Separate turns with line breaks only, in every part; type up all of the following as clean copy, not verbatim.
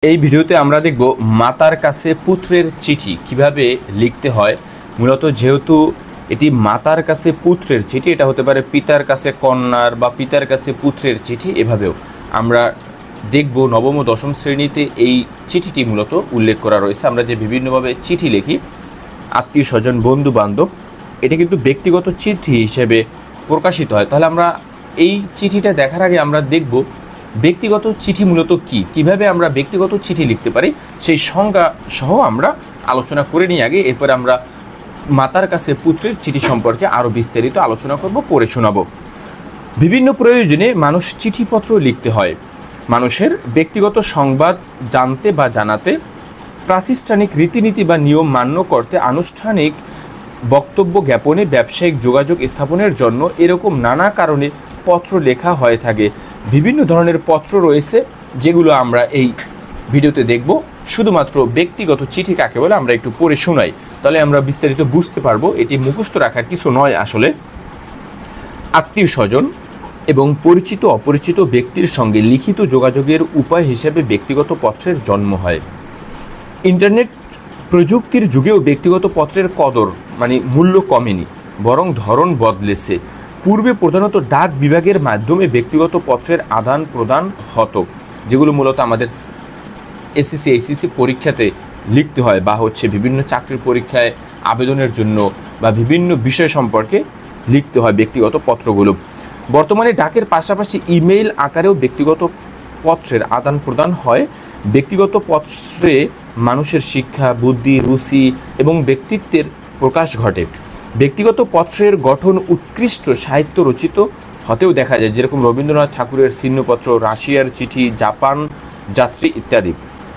এই ভিডিওতে আমরা দেখব মাতার কাছে পুত্রের চিঠি কিভাবে লিখতে হয়। মূলত যেহেতু এটি মাতার কাছে পুত্রের চিঠি, এটা হতে পারে পিতার কাছে কন্যার বা পিতার কাছে পুত্রের চিঠি। এভাবেও আমরা দেখব নবম ও দশম শ্রেণীতে এই চিঠিটি মূলত উল্লেখ করা রয়েছে। আমরা যে বিভিন্নভাবে চিঠি লিখি, আত্মীয় স্বজন, বন্ধু বান্ধব, এটা কিন্তু ব্যক্তিগত চিঠি হিসেবে প্রকাশিত হয়। তাহলে আমরা এই চিঠিটা দেখার আগে আমরা দেখব ব্যক্তিগত চিঠি মূলত কী, কীভাবে আমরা ব্যক্তিগত চিঠি লিখতে পারি সেই সংজ্ঞা সহ আমরা আলোচনা করে নিই আগে। এরপরে আমরা মাতার কাছে পুত্রের চিঠি সম্পর্কে আরও বিস্তারিত আলোচনা করব, পড়ে শোনাব। বিভিন্ন প্রয়োজনে মানুষ চিঠিপত্র লিখতে হয়। মানুষের ব্যক্তিগত সংবাদ জানতে বা জানাতে, প্রাতিষ্ঠানিক রীতিনীতি বা নিয়ম মান্য করতে, আনুষ্ঠানিক বক্তব্য জ্ঞাপনে, ব্যবসায়িক যোগাযোগ স্থাপনের জন্য এরকম নানা কারণে পত্র লেখা হয়ে থাকে। বিভিন্ন ধরনের পত্র রয়েছে যেগুলো আমরা এই ভিডিওতে দেখব। শুধুমাত্র ব্যক্তিগত চিঠি কাকে বলে আমরা একটু পড়ে শোনাই, তাহলে আমরা বিস্তারিত বুঝতে পারবো। এটি মুখস্থ রাখার কিছু নয় আসলে। আত্মীয় স্বজন এবং পরিচিত অপরিচিত ব্যক্তির সঙ্গে লিখিত যোগাযোগের উপায় হিসেবে ব্যক্তিগত পত্রের জন্ম হয়। ইন্টারনেট প্রযুক্তির যুগেও ব্যক্তিগত পত্রের কদর মূল্য কমেনি, বরং ধরন বদলেছে। পূর্বে প্রধানত ডাক বিভাগের মাধ্যমে ব্যক্তিগত পত্রের আদান প্রদান হতো, যেগুলো মূলত আমাদের এসএসসি এইচএসসি পরীক্ষাতে লিখতে হয় বা বিভিন্ন চাকরির পরীক্ষায় আবেদনের জন্য বা বিভিন্ন বিষয় সম্পর্কে লিখতে হয় ব্যক্তিগত পত্রগুলো। বর্তমানে ডাকের পাশাপাশি ইমেইল আকারেও ব্যক্তিগত পত্রের আদান প্রদান হয়। ব্যক্তিগত পত্রে মানুষের শিক্ষা, বুদ্ধি, রুচি এবং ব্যক্তিত্বের প্রকাশ ঘটে। ব্যক্তিগত পত্রের গঠন উৎকৃষ্ট সাহিত্য রচিত হতেও দেখা যায়, যেরকম রবীন্দ্রনাথ ঠাকুরের ছিন্নপত্র, রাশিয়ার চিঠি, জাপান যাত্রী ইত্যাদি।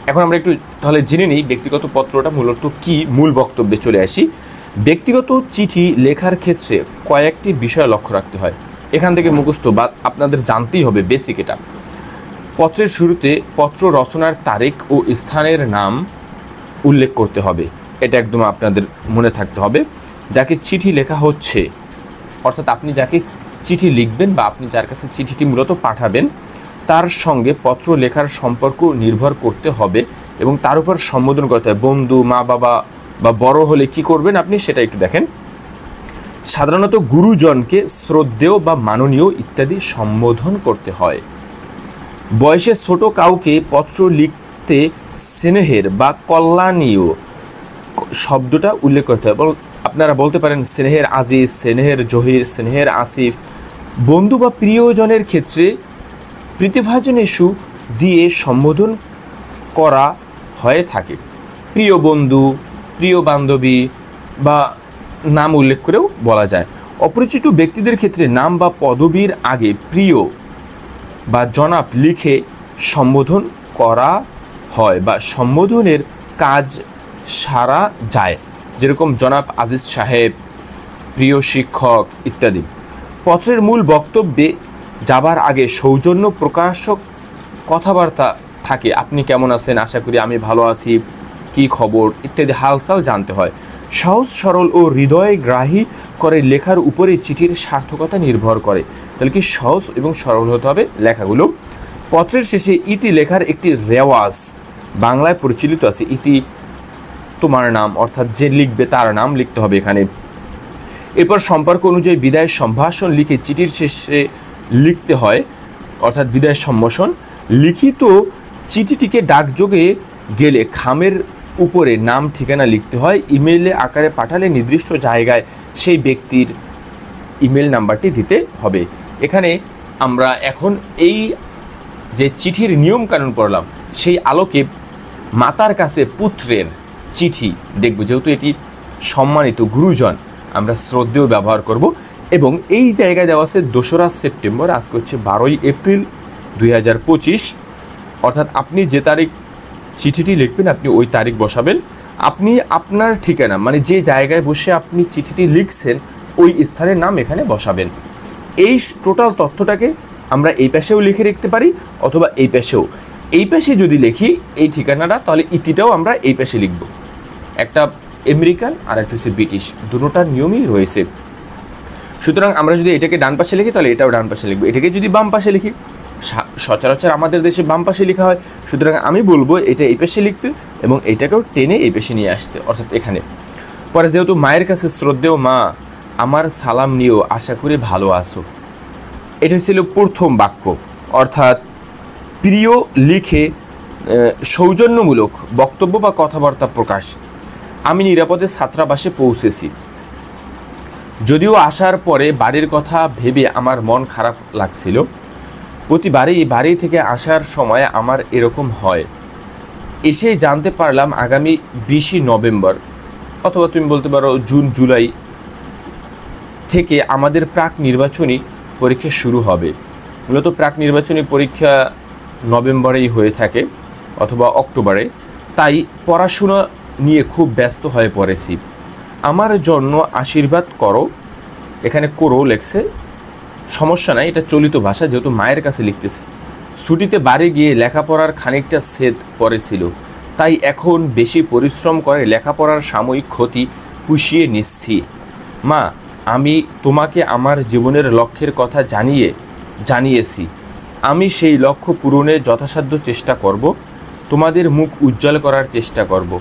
এখন আমরা একটু তাহলে জেনে নিই ব্যক্তিগত পত্রটা মূলত কি। মূল বক্তব্যে চলে আসি। ব্যক্তিগত চিঠি লেখার ক্ষেত্রে কয়েকটি বিষয় লক্ষ্য রাখতে হয়। এখান থেকে মুখস্থ বা আপনাদের জানতেই হবে বেসিক এটা। পত্রের শুরুতে পত্র রচনার তারিখ ও স্থানের নাম উল্লেখ করতে হবে, এটা একদম আপনাদের মনে থাকতে হবে। যাকে চিঠি লেখা হচ্ছে, অর্থাৎ আপনি যাকে চিঠি লিখবেন বা আপনি যার কাছে চিঠিটি মূলত পাঠাবেন, তার সঙ্গে পত্র লেখার সম্পর্ক নির্ভর করতে হবে এবং তার উপর সম্বোধন করতে হবে। বন্ধু, মা বাবা বা বড় হলে কি করবেন আপনি সেটা একটু দেখেন। সাধারণত গুরুজনকে শ্রদ্ধেয় বা মাননীয় ইত্যাদি সম্বোধন করতে হয়। বয়সে ছোট কাউকে পত্র লিখতে স্নেহের বা কল্যাণীয় শব্দটা উল্লেখ করতে হবে। আপনারা বলতে পারেন স্নেহের আজিজ, স্নেহের জহির, স্নেহের আসিফ। বন্ধু বা প্রিয়জনের ক্ষেত্রে প্রীতিভাজনেষু দিয়ে সম্বোধন করা হয়ে থাকে। প্রিয় বন্ধু, প্রিয় বান্ধবী বা নাম উল্লেখ করেও বলা যায়। অপরিচিত ব্যক্তিদের ক্ষেত্রে নাম বা পদবীর আগে প্রিয় বা জনাব লিখে সম্বোধন করা হয় বা সম্বোধনের কাজ সারা যায়, যেরকম জনাব আজিজ সাহেব, প্রিয় শিক্ষক ইত্যাদি। পত্রের মূল বক্তব্যে যাবার আগে সৌজন্য প্রকাশক কথাবার্তা থাকে। আপনি কেমন আছেন, আশা করি আমি ভালো আছি, কি খবর ইত্যাদি হালচাল জানতে হয়। সহজ সরল ও হৃদয়গ্রাহী করে লেখার উপরে চিঠির সার্থকতা নির্ভর করে। তাহলে কি সহজ এবং সরল হতে হবে লেখাগুলো। পত্রের শেষে ইতি লেখার একটি রেওয়াজ বাংলায় প্রচলিত আছে। ইতি তোমার নাম, অর্থাৎ যে লিখবে তার নাম লিখতে হবে এখানে। এরপর সম্পর্ক অনুযায়ী বিদায় সম্ভাষণ লিখে চিঠির শেষে লিখতে হয়, অর্থাৎ বিদায় সম্ভাষণ। লিখিত চিঠিটিকে ডাকযোগে গেলে খামের উপরে নাম ঠিকানা লিখতে হয়। ইমেইলে আকারে পাঠালে নির্দিষ্ট জায়গায় সেই ব্যক্তির ইমেল নাম্বারটি দিতে হবে। এখানে আমরা এখন এই যে চিঠির নিয়মকানুন পড়লাম, সেই আলোকে মাতার কাছে পুত্রের চিঠি দেখব। যেহেতু এটি সম্মানিত গুরুজন, আমরা শ্রদ্ধেয় ব্যবহার করব। এবং এই জায়গায় দেওয়া আছে 2রা সেপ্টেম্বর, আজকে হচ্ছে 12ই এপ্রিল 2025। অর্থাৎ আপনি যে তারিখ চিঠিটি লিখবেন আপনি ওই তারিখ বসাবেন। আপনি আপনার ঠিকানা যে জায়গায় বসে আপনি চিঠিটি লিখছেন ওই স্থানের নাম এখানে বসাবেন। এই টোটাল তথ্যটাকে আমরা এই পাশেও লিখে রাখতে পারি অথবা এই পাশেও। এই পাশে যদি লিখি এই ঠিকানাটা, তাহলে ইতিটাও আমরা এই পাশে লিখব। একটা আমেরিকান আর একটা হচ্ছে ব্রিটিশ, দুটোটার নিয়মই রয়েছে। সুতরাং আমরা যদি এটাকে ডান পাশে লিখি তাহলে এটাও ডান পাশে লিখব, এটাকে যদি বাম পাশে লিখি সচরাচর আমাদের দেশে বাম পাশে লেখা হয়, সুতরাং আমি বলবো এটা এই পাশে লিখতে এবং এইটাকেও টেনে এই পাশে নিয়ে আসতে, অর্থাৎ এখানে। পরে যেহেতু মায়ের কাছে শ্রদ্ধেয় মা, আমার সালাম নিও, আশা করি ভালো আছো। এটা ছিল প্রথম বাক্য, অর্থাৎ প্রিয় লিখে সৌজন্যমূলক বক্তব্য বা কথাবার্তা প্রকাশ। আমি নিরাপদে ছাত্রাবাসে পৌঁছেছি। যদিও আসার পরে বাড়ির কথা ভেবে আমার মন খারাপ লাগছিল। প্রতিবারই বাড়ি থেকে আসার সময় আমার এরকম হয়। এসেই জানতে পারলাম আগামী 20 নভেম্বর অথবা তুমি বলতে পারো জুন জুলাই থেকে আমাদের প্রাক নির্বাচনী পরীক্ষা শুরু হবে। মূলত প্রাক নির্বাচনী পরীক্ষা নভেম্বরেই হয়ে থাকে অথবা অক্টোবরে, তাই পড়াশোনা নিয়ে খুব ব্যস্ত হয়ে পড়েছি। আমার জন্য আশীর্বাদ করো। এখানে করো লেখছে, সমস্যা নাই, এটা চলিত ভাষা, যেহেতু মায়ের কাছে লিখতেছে। ছুটিতে বাড়ি গিয়ে লেখাপড়ার খানিকটা ছেদ পড়েছিল, তাই এখন বেশি পরিশ্রম করে লেখাপড়ার সাময়িক ক্ষতি পুষিয়ে নিচ্ছি। মা, আমি তোমাকে আমার জীবনের লক্ষ্যের কথা জানিয়েছি। আমি সেই লক্ষ্য পূরণে যথাসাধ্য চেষ্টা করব, তোমাদের মুখ উজ্জ্বল করার চেষ্টা করব।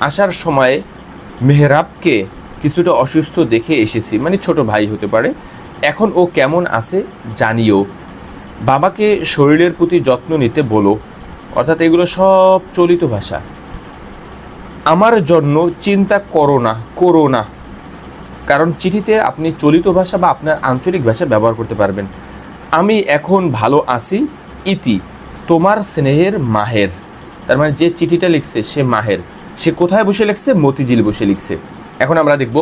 আসার সময় মেহরাবকে কিছুটা অসুস্থ দেখে এসেছি, মানে ছোট ভাই হতে পারে। এখন ও কেমন আছে জানিও। বাবাকে শরীরের প্রতি যত্ন নিতে বলো। অর্থাৎ এগুলো সব চলিত ভাষা। আমার জন্য চিন্তা করো না, কারণ চিঠিতে আপনি চলিত ভাষা বা আপনার আঞ্চলিক ভাষা ব্যবহার করতে পারবেন। আমি এখন ভালো আছি, ইতি তোমার স্নেহের মাহের। তার মানে যে চিঠিটা লিখছে সে মাহের, সে কোথায় বসে লিখছে? মতিঝিল বসে লিখছে। এখন আমরা দেখব,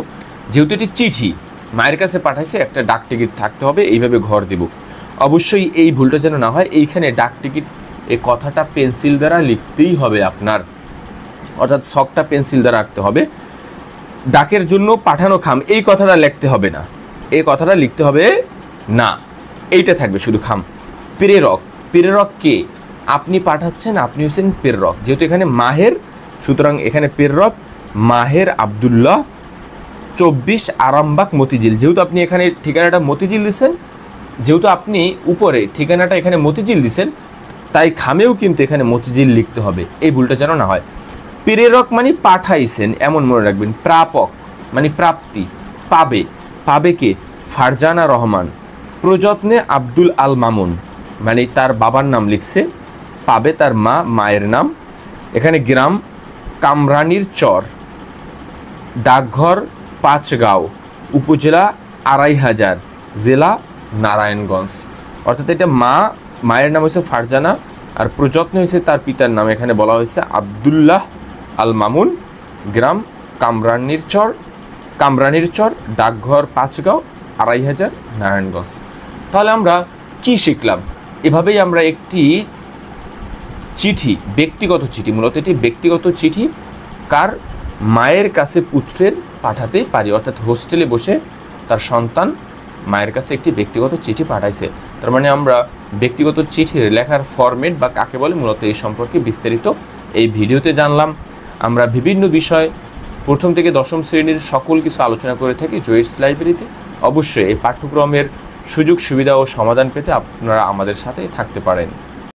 যেহেতু এটি চিঠি মায়ের কাছে পাঠাইছে, একটা ডাক টিকিট থাকতে হবে, এইভাবে ঘর দেব। অবশ্যই এই ভুলটা যেন না হয়, এইখানে ডাক টিকিট এই কথাটা পেন্সিল দ্বারা লিখতেই হবে আপনার, অর্থাৎ ছকটা পেন্সিল দ্বারা রাখতে হবে। ডাকের জন্য পাঠানো খাম, এই কথাটা লিখতে হবে না, এই কথাটা লিখতে হবে না, এইটা থাকবে শুধু খাম। প্রেরক কে? আপনি পাঠাচ্ছেন, আপনি হচ্ছেন প্রেরক। যেহেতু এখানে মাহের, সুতরাং এখানে প্রেরক মাহের আবদুল্লাহ, 24 আরামবাগ মতিঝিল। যেহেতু আপনি এখানে ঠিকানাটা মতিঝিল দিচ্ছেন, যেহেতু আপনি উপরে ঠিকানাটা এখানে মতিঝিল দিচ্ছেন, তাই খামেও কিন্তু এখানে মতিঝিল লিখতে হবে, এই ভুলটা যেন না হয়। প্রেরক মানে পাঠাইছেন, এমন মনে রাখবেন। প্রাপক মানে প্রাপ্তি, পাবে কে? ফারজানা রহমান। প্রযত্নে আব্দুল আল মামুন, মানে তার বাবার নাম লিখছে, পাবে তার মায়ের নাম। এখানে গ্রাম কামরানির চর, ডাকঘর 5 গাঁও, উপজেলা 2500, জেলা নারায়ণগঞ্জ। অর্থাৎ এটা মায়ের নাম হচ্ছে ফারজানা, আর প্রযত্ন হয়েছে তার পিতার নাম, এখানে বলা হয়েছে আবদুল্লাহ আল মামুন। গ্রাম কামরানির চর, ডাকঘর 5 গাঁও, 2500, নারায়ণগঞ্জ। তাহলে আমরা কি শিখলাম? এভাবেই আমরা একটি চিঠি, ব্যক্তিগত চিঠি, মূলত এটি ব্যক্তিগত চিঠি কার? মায়ের কাছে পুত্রের পাঠাতে পারি, অর্থাৎ হোস্টেলে বসে তার সন্তান মায়ের কাছে একটি ব্যক্তিগত চিঠি পাঠাইছে। তার মানে আমরা ব্যক্তিগত চিঠির লেখার ফরম্যাট বা কাকে বলে মূলত এই সম্পর্কে বিস্তারিত এই ভিডিওতে জানলাম। আমরা বিভিন্ন বিষয় প্রথম থেকে দশম শ্রেণীর সকল কিছু আলোচনা করে থাকি জয়েটস লাইব্রেরিতে। অবশ্যই এই পাঠ্যক্রমের সুযোগ সুবিধা ও সমাধান পেতে আপনারা আমাদের সাথে থাকতে পারেন।